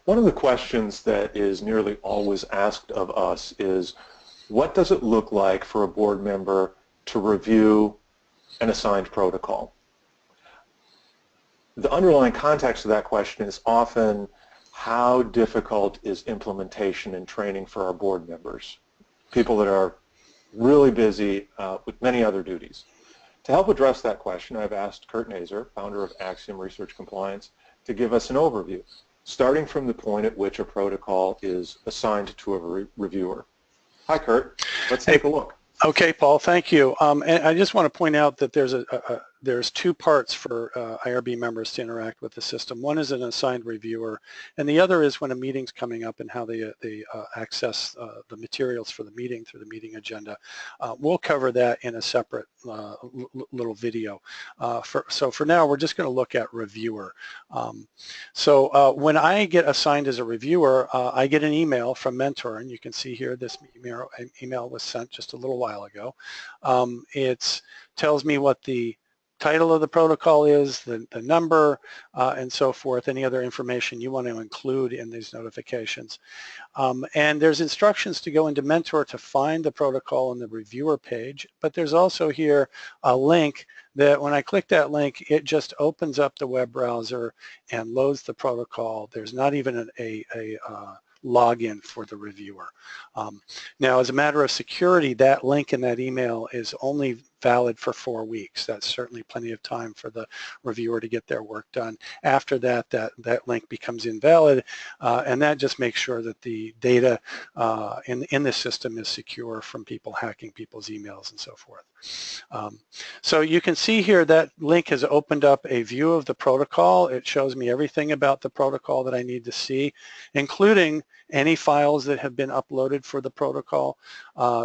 One of the questions that is nearly always asked of us is, what does it look like for a board member to review an assigned protocol? The underlying context of that question is often, how difficult is implementation and training for our board members, people that are really busy with many other duties? To help address that question, I've asked Kurt Nazer, founder of Axiom Research Compliance, to give us an overview, starting from the point at which a protocol is assigned to a reviewer. Hi, Kurt. Let's take a look. Okay, Paul, thank you. And I just want to point out that there's two parts for IRB members to interact with the system. One is an assigned reviewer, and the other is when a meeting's coming up and how they access the materials for the meeting through the meeting agenda. We'll cover that in a separate little video. So for now, we're just going to look at reviewer. When I get assigned as a reviewer, I get an email from Mentor, and you can see here this email was sent just a little while ago. It tells me what the title of the protocol is, the number, and so forth, any other information you want to include in these notifications. And there's instructions to go into Mentor to find the protocol on the reviewer page, but there's also here a link that when I click that link, it just opens up the web browser and loads the protocol. There's not even a login for the reviewer. Now, as a matter of security, that link in that email is only valid for 4 weeks. That's certainly plenty of time for the reviewer to get their work done. After that, that link becomes invalid, and that just makes sure that the data in this system is secure from people hacking people's emails and so forth. So you can see here that link has opened up a view of the protocol. It shows me everything about the protocol that I need to see, including any files that have been uploaded for the protocol.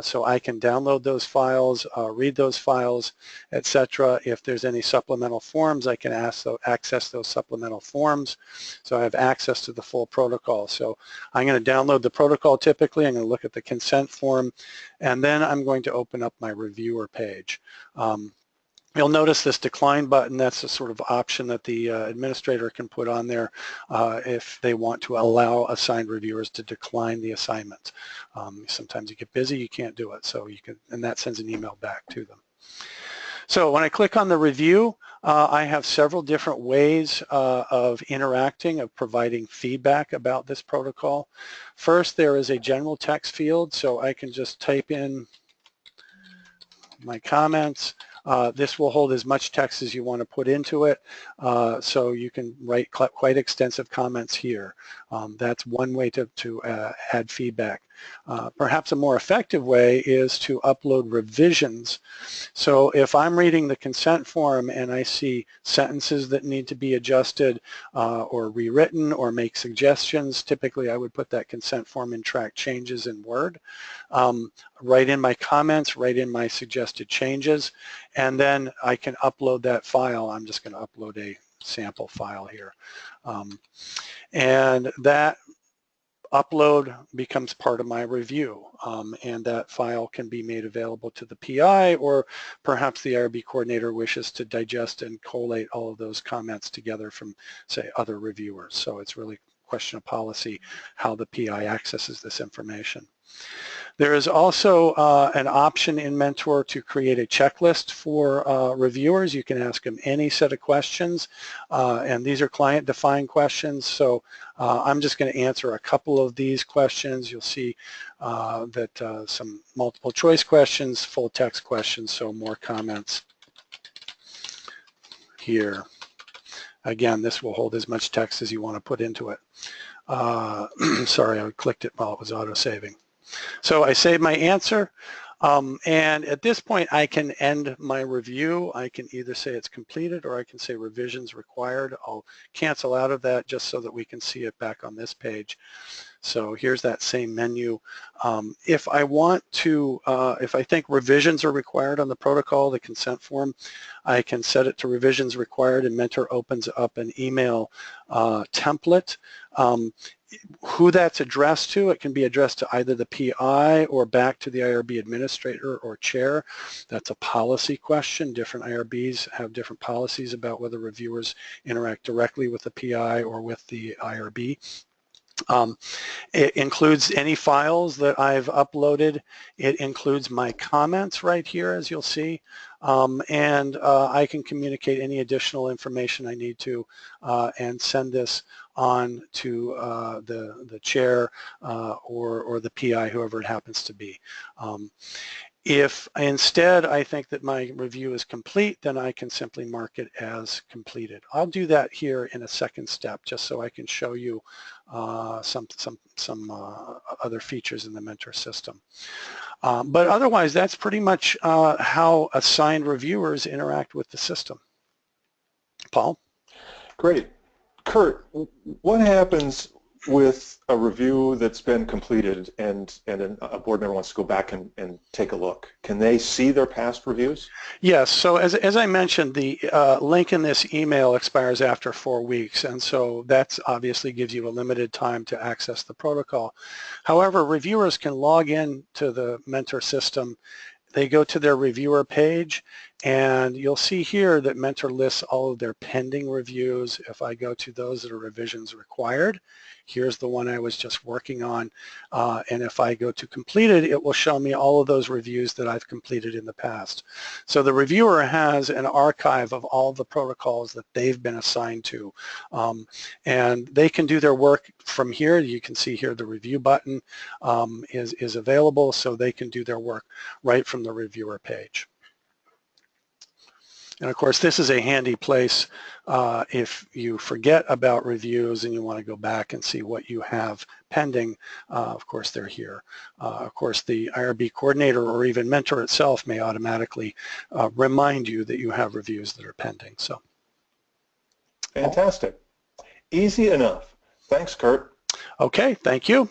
So I can download those files, read those files, etc. If there's any supplemental forms, I can access those supplemental forms. So I have access to the full protocol. So I'm going to download the protocol typically. I'm going to look at the consent form, and then I'm going to open up my reviewer page. You'll notice this decline button. That's a sort of option that the administrator can put on there if they want to allow assigned reviewers to decline the assignment. Sometimes you get busy, you can't do it, so you can, and that sends an email back to them. So when I click on the review, I have several different ways of interacting, of providing feedback about this protocol. First, there is a general text field, so I can just type in my comments. This will hold as much text as you want to put into it, so you can write quite extensive comments here. That's one way to add feedback. Perhaps a more effective way is to upload revisions. So if I'm reading the consent form and I see sentences that need to be adjusted or rewritten or make suggestions, typically I would put that consent form in track changes in Word, write in my comments, write in my suggested changes, and then I can upload that file. I'm just going to upload a sample file here. And that upload becomes part of my review, and that file can be made available to the PI, or perhaps the IRB coordinator wishes to digest and collate all of those comments together from, say, other reviewers. So it's really a question of policy how the PI accesses this information. There is also an option in Mentor to create a checklist for reviewers. You can ask them any set of questions, and these are client-defined questions. So I'm just going to answer a couple of these questions. You'll see that some multiple choice questions, full text questions, so more comments here. Again, this will hold as much text as you want to put into it. Sorry, I clicked it while it was auto-saving. So I save my answer, and at this point I can end my review. I can either say it's completed or I can say revisions required. I'll cancel out of that just so that we can see it back on this page. So here's that same menu. If I want to, if I think revisions are required on the protocol, the consent form, I can set it to revisions required, and Mentor opens up an email template. who that's addressed to, it can be addressed to either the PI or back to the IRB administrator or chair. That's a policy question. Different IRBs have different policies about whether reviewers interact directly with the PI or with the IRB. It includes any files that I've uploaded. It includes my comments right here, as you'll see. And I can communicate any additional information I need to and send this on to the chair or the PI, whoever it happens to be. If instead I think that my review is complete, then I can simply mark it as completed. I'll do that here in a second step, just so I can show you some other features in the Mentor system. But otherwise, that's pretty much how assigned reviewers interact with the system. Paul? Great. Kurt, what happens with a review that's been completed and a board member wants to go back and take a look? Can they see their past reviews? Yes, so as I mentioned, the link in this email expires after 4 weeks, and so that obviously gives you a limited time to access the protocol. However, reviewers can log in to the Mentor system. They go to their reviewer page, and you'll see here that Mentor lists all of their pending reviews. If I go to those that are revisions required, here's the one I was just working on, and if I go to completed, it will show me all of those reviews that I've completed in the past. So the reviewer has an archive of all the protocols that they've been assigned to, and they can do their work from here. You can see here the review button is available, so they can do their work right from the reviewer page. And of course, this is a handy place if you forget about reviews and you want to go back and see what you have pending. Of course, they're here. Of course, the IRB coordinator or even Mentor itself may automatically remind you that you have reviews that are pending. So, fantastic. Easy enough. Thanks, Kurt. Okay, thank you.